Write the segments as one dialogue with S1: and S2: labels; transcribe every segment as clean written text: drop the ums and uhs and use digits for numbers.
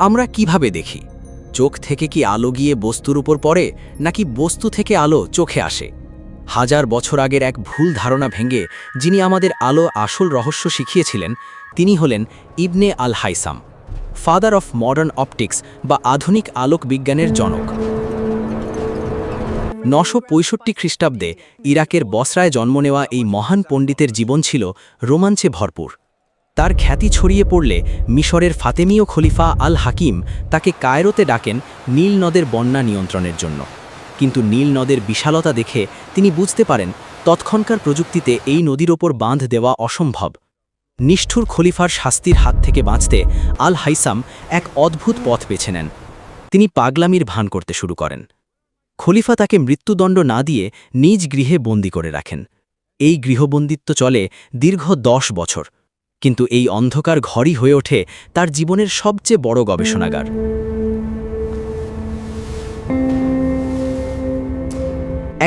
S1: আমরা কিভাবে দেখি? চোখ থেকে কি আলো গিয়ে বস্তুর উপর পড়ে, নাকি বস্তু থেকে আলো চোখে আসে? হাজার বছর আগের এক ভুল ধারণা ভেঙে যিনি আমাদের আলো আসল রহস্য শিখিয়েছিলেন, তিনি হলেন Ibn al Haytham, father of modern optics বা আধুনিক আলোক বিজ্ঞানের জনক। 965 খ্রিস্টাব্দে ইরাকের বসরায় জন্ম নেওয়া এই মহান পণ্ডিতের জীবন ছিল রোমাঞ্চে ভরপুর। তার খ্যাতি ছড়িয়ে পড়লে মিশরের ফাতেমীয় খলিফা আল হাকিম তাকে কায়রোতে ডাকেন নীল নদের বন্যা নিয়ন্ত্রণের জন্য। কিন্তু নীল নদের বিশালতা দেখে তিনি বুঝতে পারেন তৎক্ষণকার প্রযুক্তিতে এই নদীর ওপর বাঁধ দেওয়া অসম্ভব। নিষ্ঠুর খলিফার শাস্তির হাত থেকে বাঁচতে আল হাইসাম এক অদ্ভুত পথ বেছে নেন। তিনি পাগলামির ভান করতে শুরু করেন। খলিফা তাকে মৃত্যুদণ্ড না দিয়ে নিজ গৃহে বন্দী করে রাখেন। এই গৃহবন্দিত্ব চলে দীর্ঘ 10 বছর, কিন্তু এই অন্ধকার ঘরই হয়ে ওঠে তার জীবনের সবচেয়ে বড় গবেষণাগার।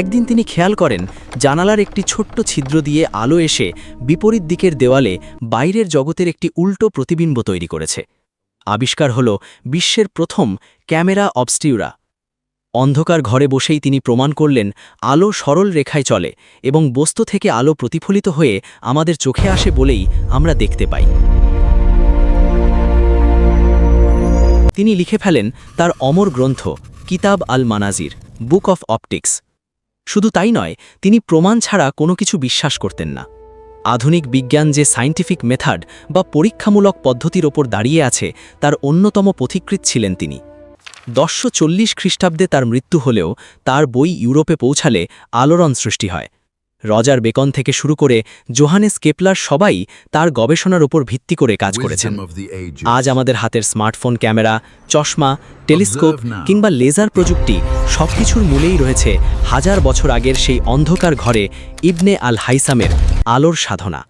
S1: একদিন তিনি খেয়াল করেন জানালার একটি ছোট্ট ছিদ্র দিয়ে আলো এসে বিপরীত দিকের দেওয়ালে বাইরের জগতের একটি উল্টো প্রতিবিম্ব তৈরি করেছে। আবিষ্কার হল বিশ্বের প্রথম ক্যামেরা অবস্টিউরা। অন্ধকার ঘরে বসেই তিনি প্রমাণ করলেন আলো সরল রেখায় চলে এবং বস্তু থেকে আলো প্রতিফলিত হয়ে আমাদের চোখে আসে বলেই আমরা দেখতে পাই। তিনি লিখে ফেলেন তার অমর গ্রন্থ কিতাব আল মানাজির, বুক অফ অপটিক্স। শুধু তাই নয়, তিনি প্রমাণ ছাড়া কোনো কিছু বিশ্বাস করতেন না। আধুনিক বিজ্ঞান যে সায়েন্টিফিক মেথড বা পরীক্ষামূলক পদ্ধতির ওপর দাঁড়িয়ে আছে, তার অন্যতম পথিকৃৎ ছিলেন তিনি। 1040 খ্রিস্টাব্দে তার মৃত্যু হলেও তার বই ইউরোপে পৌঁছালে আলোড়ন সৃষ্টি হয়। রজার বেকন থেকে শুরু করে জোহানেস কেপলার সবাই তার গবেষণার উপর ভিত্তি করে কাজ করেছেন। আজ আমাদের হাতের স্মার্টফোন, ক্যামেরা, চশমা, টেলিস্কোপ কিংবা লেজার প্রযুক্তি সবকিছুর মূলেই রয়েছে হাজার বছর আগের সেই অন্ধকার ঘরে ইবনে আল হাইসামের আলোর সাধনা।